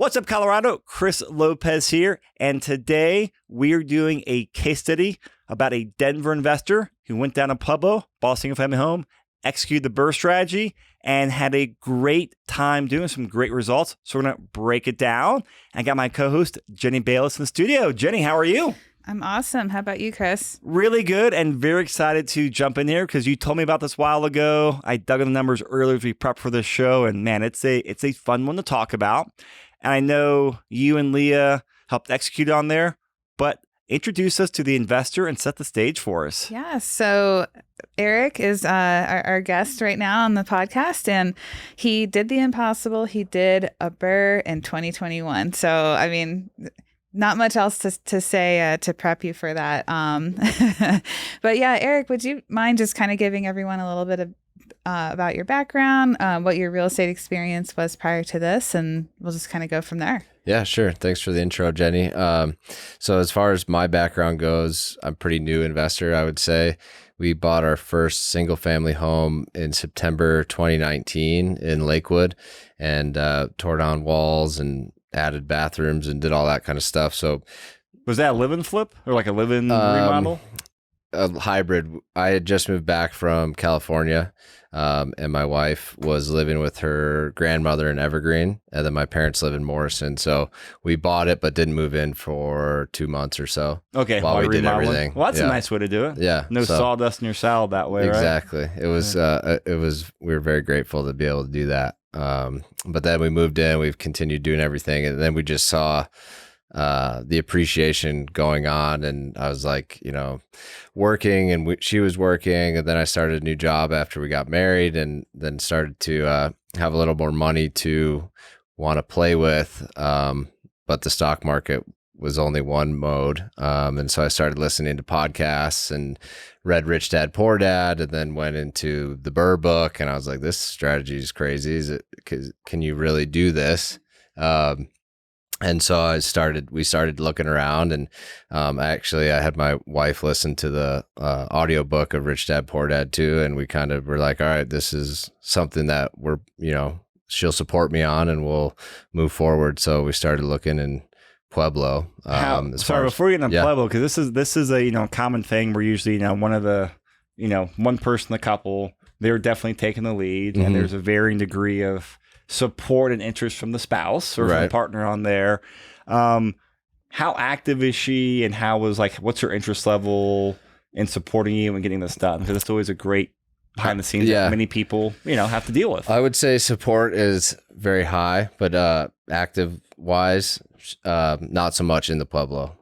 What's up, Colorado? Chris Lopez here, and today we are doing a case study about a Denver investor who went down to Pueblo, bought a single-family home, executed the BRRRR strategy, and had a great time doing some great results. So we're going to break it down. I got my co-host, Jenny Bayless, in the studio. Jenny, how are you? I'm awesome. How about you, Chris? Really good, and very excited to jump in here because you told me about this a while ago. I dug in the numbers earlier as we prepped for this show, and man, it's a fun one to talk about. And I know you and Leah helped execute on there, but introduce us to the investor and set the stage for us. Yeah, so Eric is our guest right now on the podcast, and he did the impossible. He did a BRRRR in 2021. So, I mean, not much else to say to prep you for that. But yeah, Eric, would you mind just kind of giving everyone a little bit of about your background, what your real estate experience was prior to this, and we'll just kind of go from there. Yeah, sure. Thanks for the intro, Jenny. So as far as my background goes, I'm a pretty new investor, I would say. We bought our first single family home in September 2019 in Lakewood and tore down walls and added bathrooms and did all that kind of stuff. So was that a live-in flip or like a live-in remodel? A hybrid. I had just moved back from California, and my wife was living with her grandmother in Evergreen, and then my parents live in Morrison. So we bought it, but didn't move in for 2 months or so. Okay, while we did everything. Well, that's a nice way to do it. Yeah, no sawdust in your salad that way. Exactly. Right? It was. We were very grateful to be able to do that. But then we moved in. We've continued doing everything, and then we just saw the appreciation going on, and I was like, working, and she was working, and then I started a new job after we got married, and then started to have a little more money to want to play with, but the stock market was only one mode, and so I started listening to podcasts and read Rich Dad Poor Dad, and then went into the BRRRR book, and I was like, this strategy is crazy. Can you really do this? And so we started looking around, and I had my wife listen to the audiobook of Rich Dad Poor Dad too. And we kind of were like, all right, this is something that she'll support me on and we'll move forward. So we started looking in Pueblo. Before we get into Pueblo, because this is a, common thing where usually, one of the, one person in the couple, they're definitely taking the lead, and there's a varying degree of support and interest from the spouse or from the partner on there. How active is she, and what's her interest level in supporting you and getting this done? Because it's always a great behind the scenes that many people, have to deal with. I would say support is very high, but active wise, not so much in the Pueblo.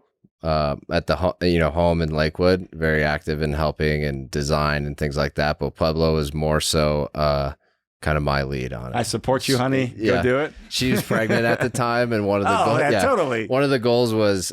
At the home in Lakewood, very active in helping and design and things like that. But Pueblo is more so kind of my lead on it. I support you, honey. Go do it. She was pregnant at the time, and one of the totally. One of the goals was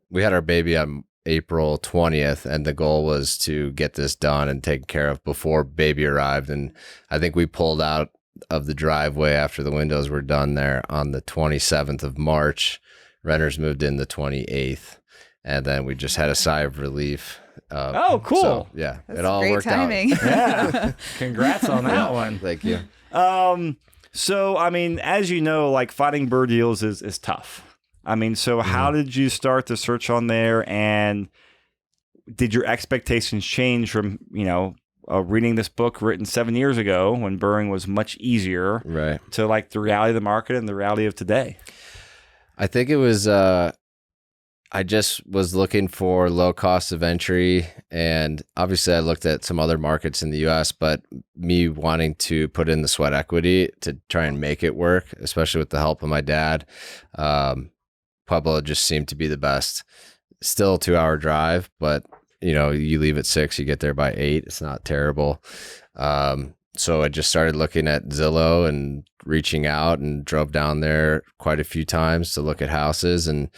we had our baby on April 20th, and the goal was to get this done and taken care of before baby arrived. And I think we pulled out of the driveway after the windows were done there on the 27th of March. Renters moved in the 28th, and then we just had a sigh of relief. Cool. So, yeah, that's it all great worked timing. out. Yeah. Congrats on that one. Thank you. So, I mean, as you know, finding BRRRR deals is tough. I mean, so how did you start the search on there, and did your expectations change from, reading this book written 7 years ago when BRRRRing was much easier to the reality of the market and the reality of today? I think it was, I just was looking for low cost of entry, and obviously I looked at some other markets in the US, but me wanting to put in the sweat equity to try and make it work, especially with the help of my dad, Pueblo just seemed to be the best. Still a 2-hour drive, but you leave at 6, you get there by 8. It's not terrible. So I just started looking at Zillow and reaching out, and drove down there quite a few times to look at houses, and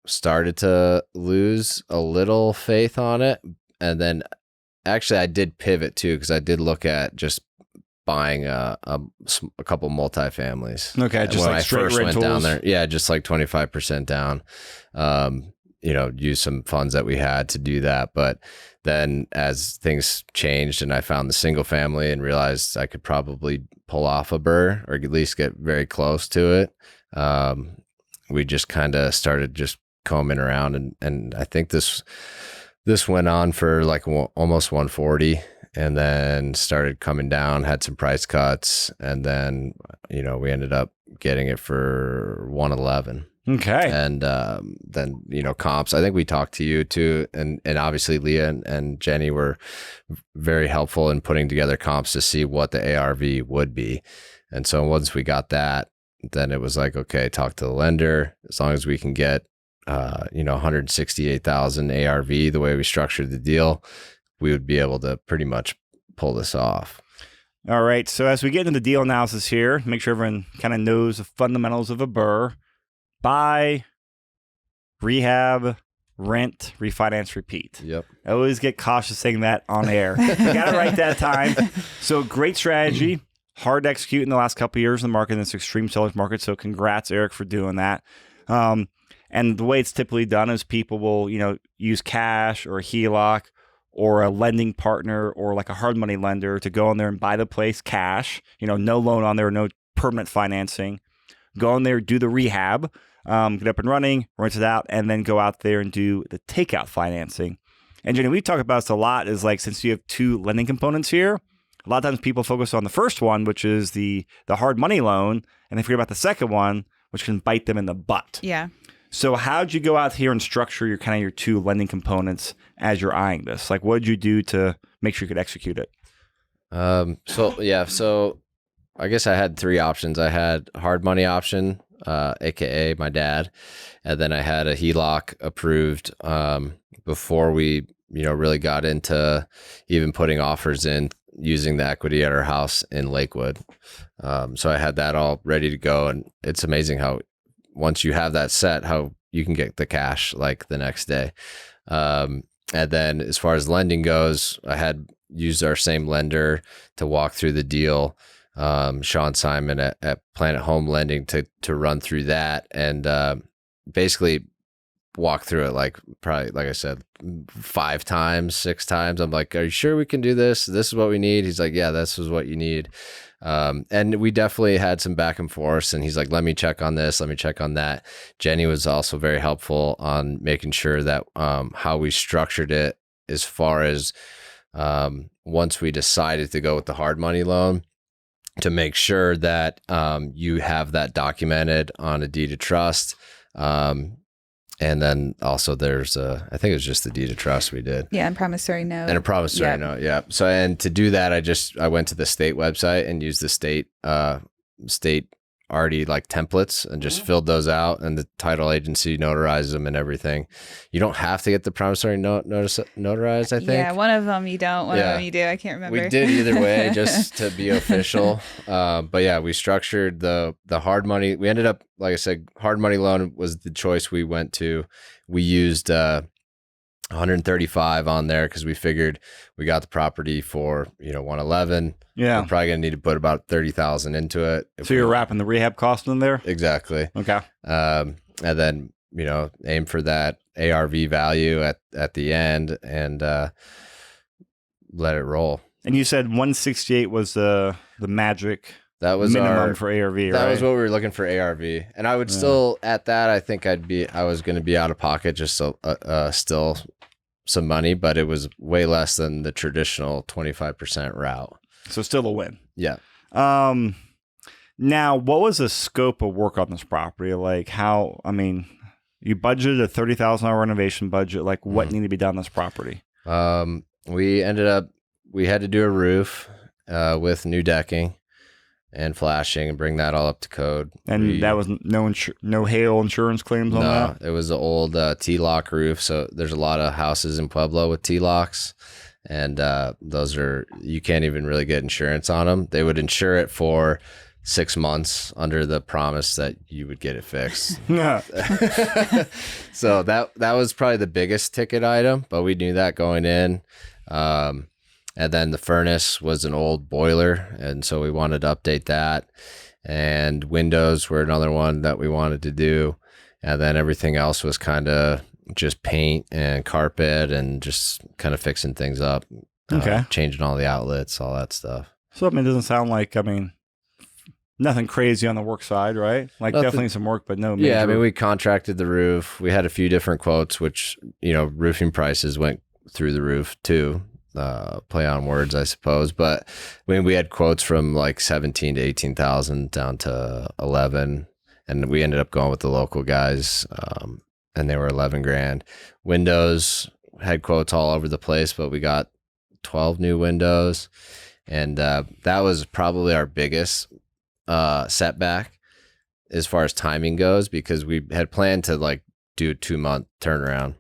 started to lose a little faith on it. And then actually I did pivot too, because I did look at just buying a couple multifamilies. Okay, just when like I straight first rentals. went down there. Yeah, just like 25% down. use some funds that we had to do that. But then as things changed and I found the single family and realized I could probably pull off a BRRRR or at least get very close to it, we just kind of started just combing around. And I think this went on for like almost 140 and then started coming down, had some price cuts. And then, we ended up getting it for 111. Okay. And then, comps, I think we talked to you too. And obviously Leah and Jenny were very helpful in putting together comps to see what the ARV would be. And so once we got that, then it was like, okay, talk to the lender. As long as we can get, 168,000 ARV, the way we structured the deal, we would be able to pretty much pull this off. All right. So as we get into the deal analysis here, make sure everyone kind of knows the fundamentals of a BRRRR. Buy, rehab, rent, refinance, repeat. Yep. I always get cautious saying that on air. You got to write that time. So great strategy. Hard to execute in the last couple of years in the market, in this extreme seller's market. So congrats, Eric, for doing that. And the way it's typically done is people will, use cash or a HELOC or a lending partner or like a hard money lender to go in there and buy the place cash, no loan on there, no permanent financing. Go in there, do the rehab, get up and running, rent it out, and then go out there and do the takeout financing. And Jenny, we talk about this a lot, is like, since you have two lending components here, a lot of times people focus on the first one, which is the hard money loan, and they forget about the second one, which can bite them in the butt. Yeah. So how'd you go out here and structure your two lending components as you're eyeing this? Like, what did you do to make sure you could execute it? So I guess I had three options. I had hard money option, AKA my dad. And then I had a HELOC approved before we, really got into even putting offers in using the equity at our house in Lakewood. So I had that all ready to go. And it's amazing how once you have that set, how you can get the cash like the next day. And then as far as lending goes, I had used our same lender to walk through the deal. Sean Simon at Planet Home Lending to run through that and basically walk through it probably, like I said, 5 times, 6 times. I'm like, are you sure we can do this? This is what we need. He's like, yeah, this is what you need. And we definitely had some back and forth, and he's like, let me check on this. Let me check on that. Jenny was also very helpful on making sure that how we structured it as far as once we decided to go with the hard money loan, to make sure that you have that documented on a deed of trust. And then also there's I think it was just the deed of trust we did. Yeah, and promissory note. And a promissory note, yeah. So, and to do that, I went to the state website and used the state already templates and just filled those out, and the title agency notarizes them and everything. You don't have to get the promissory note notarized, I think. Yeah, one of them you don't, one of them you do. I can't remember. We did either way just to be official. But yeah, we structured the hard money. We ended up, like I said, hard money loan was the choice we went to. We used 135 on there because we figured we got the property for 111. Yeah, we're probably gonna need to put about 30,000 into it. So you're wrapping the rehab cost in there. Exactly. Okay. And then aim for that ARV value at the end and let it roll. And you said 168 was the magic. That was minimum for ARV, right? That was what we were looking for ARV. And I would still, at that, I think I was going to be out of pocket, just still some money, but it was way less than the traditional 25% route. So still a win. Yeah. Now, what was the scope of work on this property? Like you budgeted a $30,000 renovation budget. Like what needed to be done on this property? We had to do a roof with new decking and flashing and bring that all up to code. And that was no hail insurance claims on that? No, it was the old T-lock roof. So there's a lot of houses in Pueblo with T-locks. And those you can't even really get insurance on them. They would insure it for 6 months under the promise that you would get it fixed. So that was probably the biggest ticket item, but we knew that going in. And then the furnace was an old boiler, and so we wanted to update that. And windows were another one that we wanted to do. And then everything else was kind of just paint and carpet and just kind of fixing things up. Okay. Changing all the outlets, all that stuff. So, I mean, it doesn't sound like, nothing crazy on the work side, right? Like definitely some work, but no major. Yeah, I mean, we contracted the roof. We had a few different quotes, which, roofing prices went through the roof too. Play on words, I suppose. But I mean, we had quotes from like 17 to 18,000 down to 11. And we ended up going with the local guys, and they were 11 grand. Windows had quotes all over the place, but we got 12 new windows. And that was probably our biggest setback as far as timing goes, because we had planned to like do a 2-month turnaround.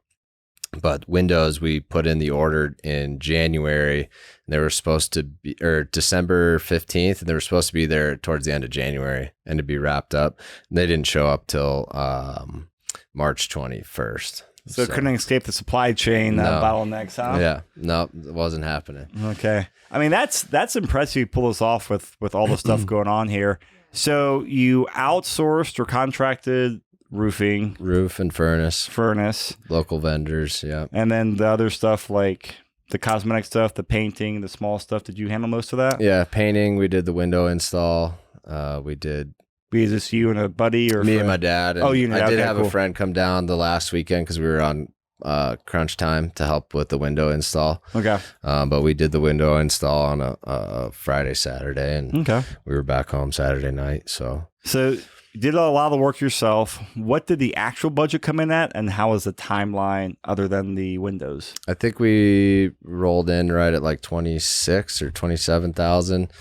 But windows, we put in the order in January, and they were supposed to be, or December 15th, and they were supposed to be there towards the end of January and to be wrapped up. And they didn't show up till March 21st. So couldn't escape the supply chain bottlenecks, huh? Yeah, no, it wasn't happening. Okay. I mean, that's impressive you pull this off with all the stuff going on here. So you outsourced or contracted roof and furnace, local vendors. Yeah. And then the other stuff, like the cosmetic stuff, the painting, the small stuff, did you handle most of that? Yeah. Painting. We did the window install. We did. Is this you and a buddy or me and my dad? And you I did have a friend come down the last weekend because we were on crunch time to help with the window install. Okay. But we did the window install on a Friday, Saturday, and we were back home Saturday night. So you did a lot of the work yourself. What did the actual budget come in at, and how was the timeline other than the windows? I think we rolled in right at like 26 or 27,000.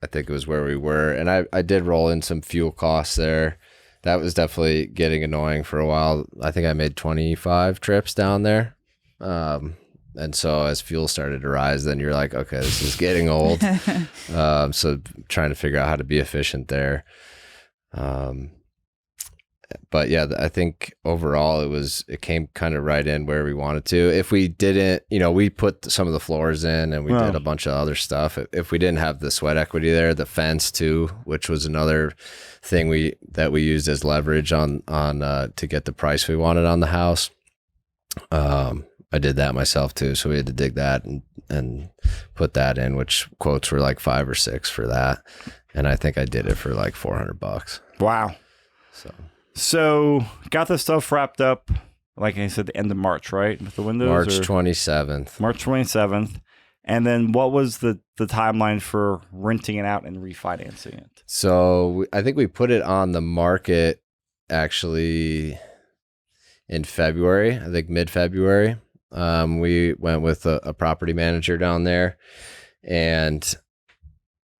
I think it was where we were, and I did roll in some fuel costs there. That was definitely getting annoying for a while. I think I made 25 trips down there. And so as fuel started to rise, then you're like, okay, this is getting old. So trying to figure out how to be efficient there. But yeah, I think overall it came kind of right in where we wanted to. If we didn't, we put some of the floors in and we did a bunch of other stuff. If we didn't have the sweat equity there, the fence too, which was another thing that we used as leverage on to get the price we wanted on the house. I did that myself too. So we had to dig that and put that in, which quotes were like 5 or 6 for that. And I think I did it for like $400. Wow. So got this stuff wrapped up, like I said, the end of March, right? With the windows? March 27th. March 27th. And then what was the timeline for renting it out and refinancing it? So I think we put it on the market actually in February, I think mid-February. We went with a property manager down there, and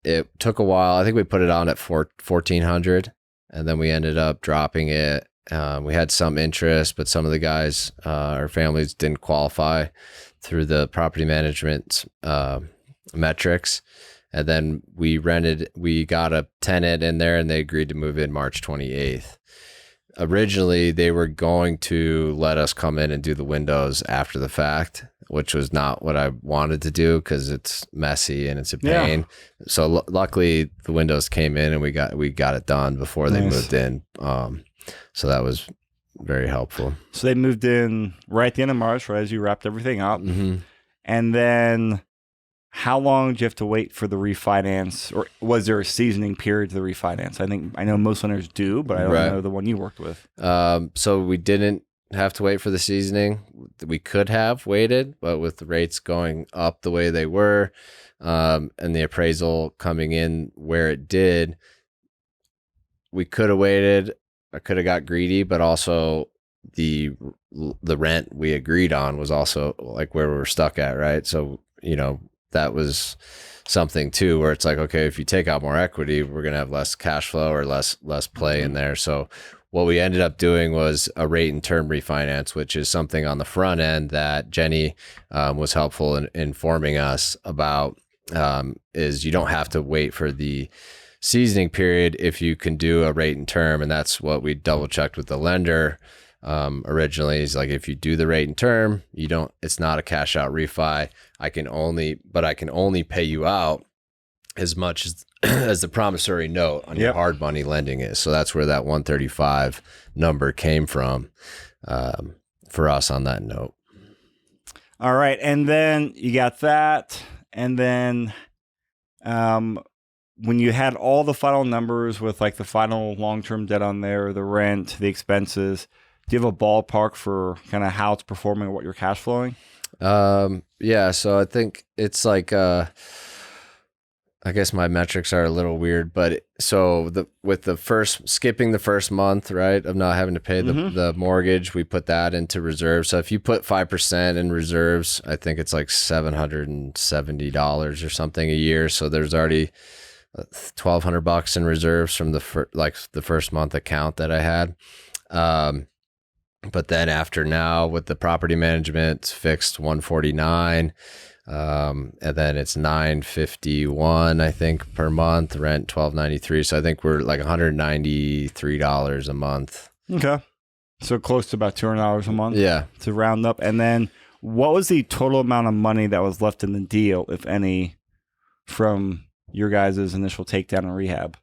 it took a while. I think we put it on at $1,400, and then we ended up dropping it. We had some interest, but some of the guys, our families didn't qualify through the property management metrics. And then we got a tenant in there, and they agreed to move in March 28th. Originally, they were going to let us come in and do the windows after the fact, which was not what I wanted to do because it's messy and it's a pain. Yeah. So luckily, the windows came in and we got it done before they moved in. So that was very helpful. So they moved in right at the end of March, right as you wrapped everything up. Mm-hmm. And then how long did you have to wait for the refinance, or was there a seasoning period to the refinance? I know most lenders do, but I don't know the one you worked with. So we didn't have to wait for the seasoning. We could have waited, but with the rates going up the way they were, and the appraisal coming in where it did, we could have waited. I could have got greedy, but also the rent we agreed on was also like where we were stuck at, right? So, that was something too, where it's like, okay, if you take out more equity, we're going to have less cash flow or less play in there. So what we ended up doing was a rate and term refinance, which is something on the front end that Jenny was helpful in informing us about, is you don't have to wait for the seasoning period if you can do a rate and term. And that's what we double checked with the lender. Originally is like, if you do the rate and term, it's not a cash out refi. I can only pay you out as much as the promissory note on your hard money lending is. So that's where that 135 number came from. for us on that note. All right. And then you got that. And then when you had all the final numbers with like the final long-term debt on there, the rent, the expenses, do you have a ballpark for kind of how it's performing or what you're cash flowing? Yeah. So I think it's like, I guess my metrics are a little weird, but skipping the first month, right, of not having to pay the mortgage, we put that into reserves. So if you put 5% in reserves, I think it's like $770 or something a year. So there's already $1,200 in reserves from the first month account that I had. But then after now with the property management, it's fixed $149. And then it's $951, I think, per month, rent $1,293. So I think we're like $193 a month. Okay. So close to about $200 a month. Yeah. To round up. And then what was the total amount of money that was left in the deal, if any, from your guys' initial takedown and rehab?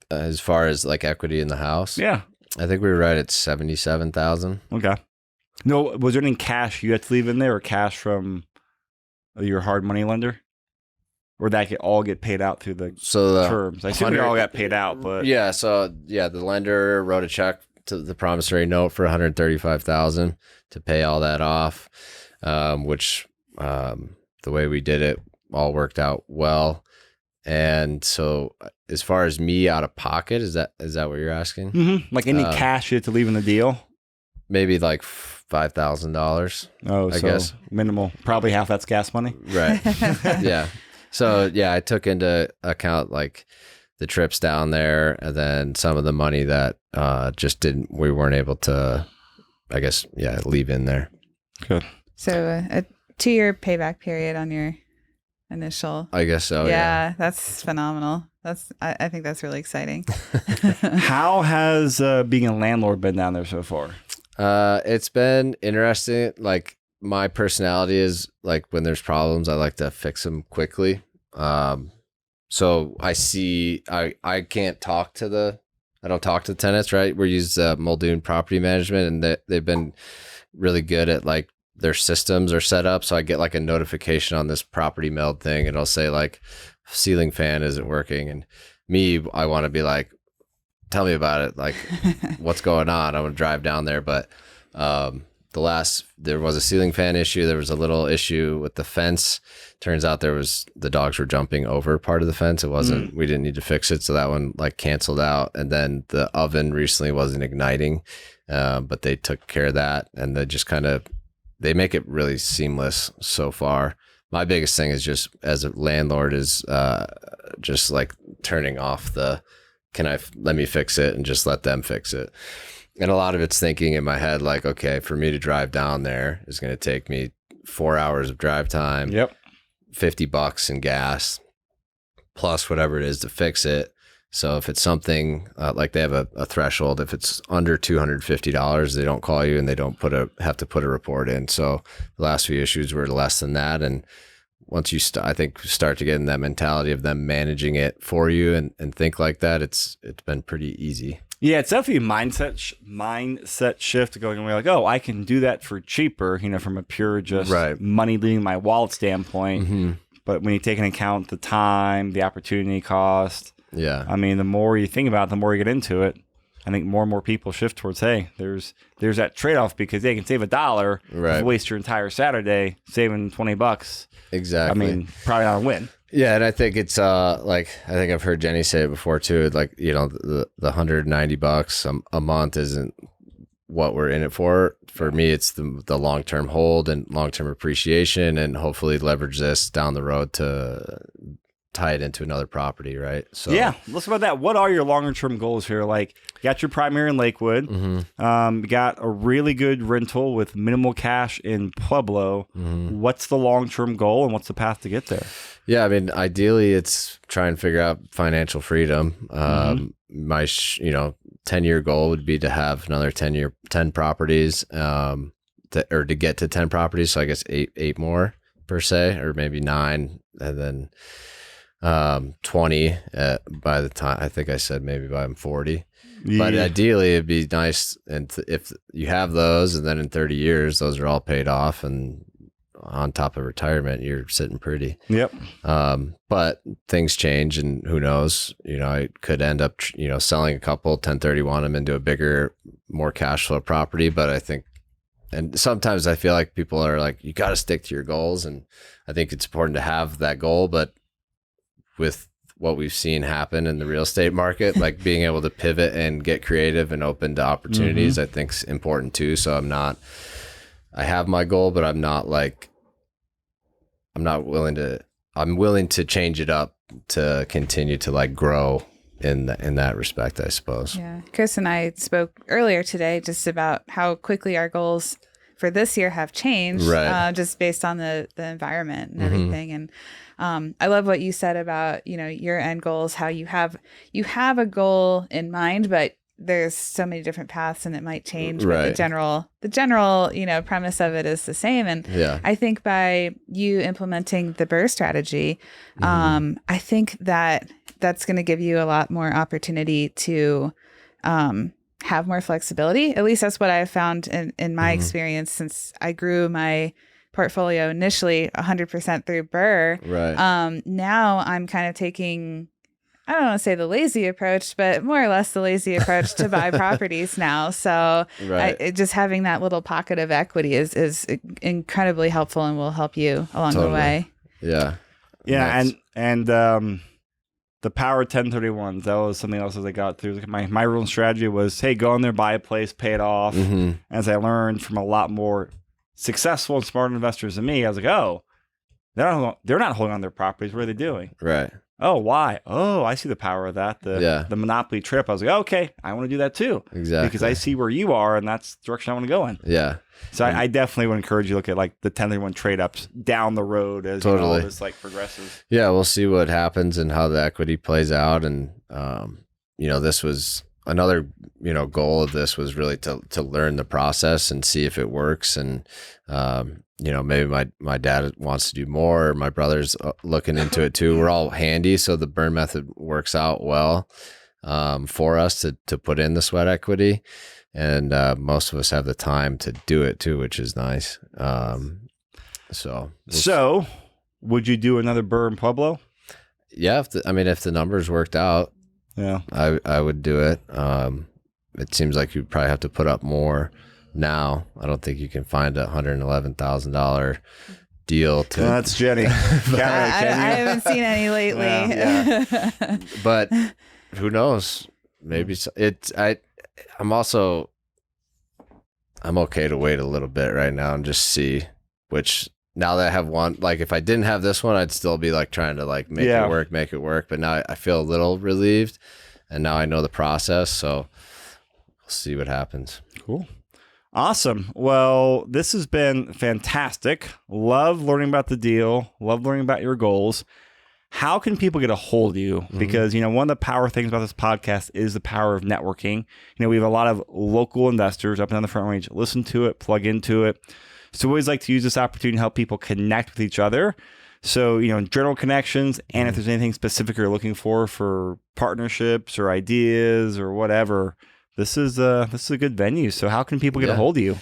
As far as like equity in the house? Yeah. I think we were right at $77,000. Okay. No, was there any cash you had to leave in there or cash from your hard money lender? Or that could all get paid out through the terms? I assume they all got paid out, but... Yeah, so yeah, the lender wrote a check to the promissory note for $135,000 to pay all that off, which the way we did it all worked out well. And so as far as me out of pocket, is that what you're asking? Mm-hmm. Like any cash you had to leave in the deal? Maybe like $5,000. Oh, I guess minimal. Probably half that's gas money. Right. Yeah. So yeah, I took into account like the trips down there, and then some of the money that we weren't able to, I guess, leave in there. Good. So a 2-year payback period on your initial. I guess so. Yeah, that's phenomenal. I think that's really exciting. How has being a landlord been down there so far? It's been interesting. Like my personality is like when there's problems, I like to fix them quickly. So I can't talk to I don't talk to the tenants, right? We use Muldoon Property Management, and they've been really good at like their systems are set up. So I get like a notification on this property meld thing, and it'll say like ceiling fan isn't working. And I want to be like, tell me about it. Like what's going on? I want to drive down there. But, there was a ceiling fan issue. There was a little issue with the fence. Turns out the dogs were jumping over part of the fence. It wasn't, we didn't need to fix it. So that one like canceled out. And then the oven recently wasn't igniting, but they took care of that. And they just they make it really seamless so far. My biggest thing is just as a landlord is just like turning off let me fix it and just let them fix it. And a lot of it's thinking in my head, like, okay, for me to drive down there is going to take me 4 hours of drive time. Yep. $50 in gas, plus whatever it is to fix it. So if it's something like they have a threshold, if it's under $250, they don't call you and they don't have to put a report in. So the last few issues were less than that. And once you start to get in that mentality of them managing it for you and think like that, it's been pretty easy. Yeah, it's definitely a mindset shift going away. Like, oh, I can do that for cheaper, from a pure just money leaving my wallet standpoint. Mm-hmm. But when you take into account the time, the opportunity cost, I mean, the more you think about it, the more you get into it. I think more and more people shift towards, hey, there's that trade-off because they can save $1, waste your entire Saturday saving $20. Exactly. I mean, probably not a win. Yeah, and I think it's like I think I've heard Jenny say it before too. Like the $190 a month isn't what we're in it for. For me, it's the long term hold and long term appreciation, and hopefully leverage this down the road to tie it into another property, right? So yeah, let's talk about that. What are your longer term goals here? Like, you got your primary in Lakewood, you got a really good rental with minimal cash in Pueblo. What's the long term goal, and what's the path to get there? Yeah, I mean, ideally, it's try and figure out financial freedom. My 10-year goal would be to have another 10 properties, to get to 10 properties. So I guess eight more per se, or maybe 9, and then 20 by the time, I think I said maybe by I'm 40. Yeah. But ideally it'd be nice, and if you have those, and then in 30 years those are all paid off, and on top of retirement you're sitting pretty. Yep. But things change, and who knows, I could end up selling a couple, 1031 them into a bigger, more cash flow property. But I think, and sometimes I feel like people are like, you got to stick to your goals, and I think it's important to have that goal, but with what we've seen happen in the real estate market, like being able to pivot and get creative and open to opportunities, I think is important too. So I have my goal, but I'm willing to change it up to continue to like grow in that respect, I suppose. Yeah. Chris and I spoke earlier today just about how quickly our goals for this year have changed, right. Just based on the environment and everything. And I love what you said about, your end goals, how you have a goal in mind, but there's so many different paths and it might change, right. but the general, premise of it is the same. And yeah. I think by you implementing the BRRRR strategy, I think that's going to give you a lot more opportunity to, have more flexibility. At least that's what I've found in my experience, since I grew my portfolio initially 100% through BRRRR. Right. Now I'm kind of taking, I don't want to say the lazy approach, but more or less the lazy approach to buy properties now. So right. just having that little pocket of equity is incredibly helpful and will help you along the way. Yeah. Yeah. And the power of 1031s, that was something else as I got through. My real strategy was, hey, go in there, buy a place, pay it off. As I learned from a lot more successful and smart investors than me, I was like, oh, they're not holding on their properties. What are they doing? Right. Oh, why? Oh, I see the power of that. The monopoly trip. I was like, oh, okay, I want to do that too. Exactly. Because I see where you are, and that's the direction I want to go in. Yeah. So I definitely would encourage you to look at like the 1031 trade ups down the road as totally. This like progresses. Yeah, we'll see what happens and how the equity plays out. And this was another goal of this was really to learn the process and see if it works. And maybe my dad wants to do more. My brother's looking into it too. We're all handy, so the BRRRR method works out well for us to put in the sweat equity. And most of us have the time to do it too, which is nice. So would you do another BRRRR in Pueblo? Yeah, if the numbers worked out, yeah, I would do it. It seems like you'd probably have to put up more now. I don't think you can find a $111,000 deal to. No, that's Jenny. I haven't seen any lately. Yeah. But who knows? Maybe I'm okay to wait a little bit right now and just see which. Now that I have one, like if I didn't have this one, I'd still be like trying to like make it work. But now I feel a little relieved, and now I know the process. So we'll see what happens. Cool. Awesome. Well, this has been fantastic. Love learning about the deal. Love learning about your goals. How can people get a hold of you? Because, one of the power things about this podcast is the power of networking. We have a lot of local investors up and down the Front Range. Listen to it, plug into it. So we always like to use this opportunity to help people connect with each other. So, general connections, and if there's anything specific you're looking for partnerships or ideas or whatever, this is a good venue. So how can people get a hold of you?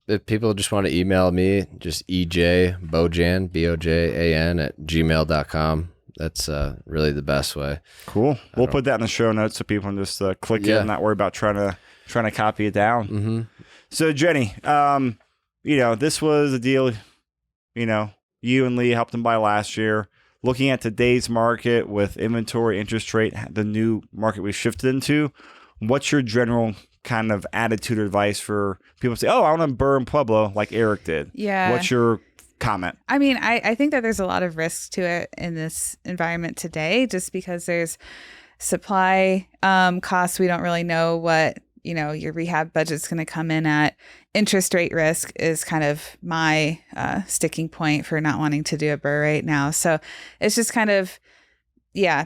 If people just want to email me, just ejbojan, BOJAN @gmail.com. That's really the best way. Cool. We'll put that in the show notes so people can just click it and not worry about trying to copy it down. So Jenny, this was a deal, you and Lee helped them buy last year. Looking at today's market with inventory, interest rate, the new market we shifted into, what's your general kind of attitude or advice for people to say, oh, I want to BRRRR in Pueblo like Eric did? Yeah. What's your comment? I think that there's a lot of risks to it in this environment today, just because there's supply costs. We don't really know what your rehab budget's going to come in at. Interest rate risk is kind of my sticking point for not wanting to do a BRRRR right now. So it's just kind of,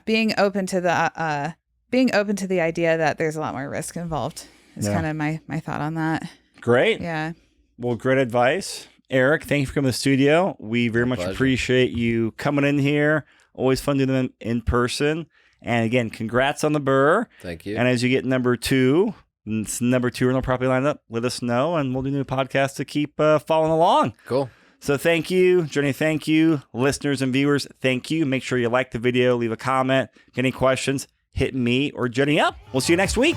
being open to the idea that there's a lot more risk involved is kind of my thought on that. Great. Yeah. Well, great advice. Eric, thank you for coming to the studio. We very much appreciate you coming in here, Always fun doing them in person. And again, congrats on the BRRRR. Thank you. And as you get number 2, it's number 2 rental property lined up, let us know, and we'll do a new podcast to keep following along. Cool. So thank you, Journey. Thank you, listeners and viewers. Thank you. Make sure you like the video, leave a comment. Get any questions, hit me or Jenny up. We'll see you next week.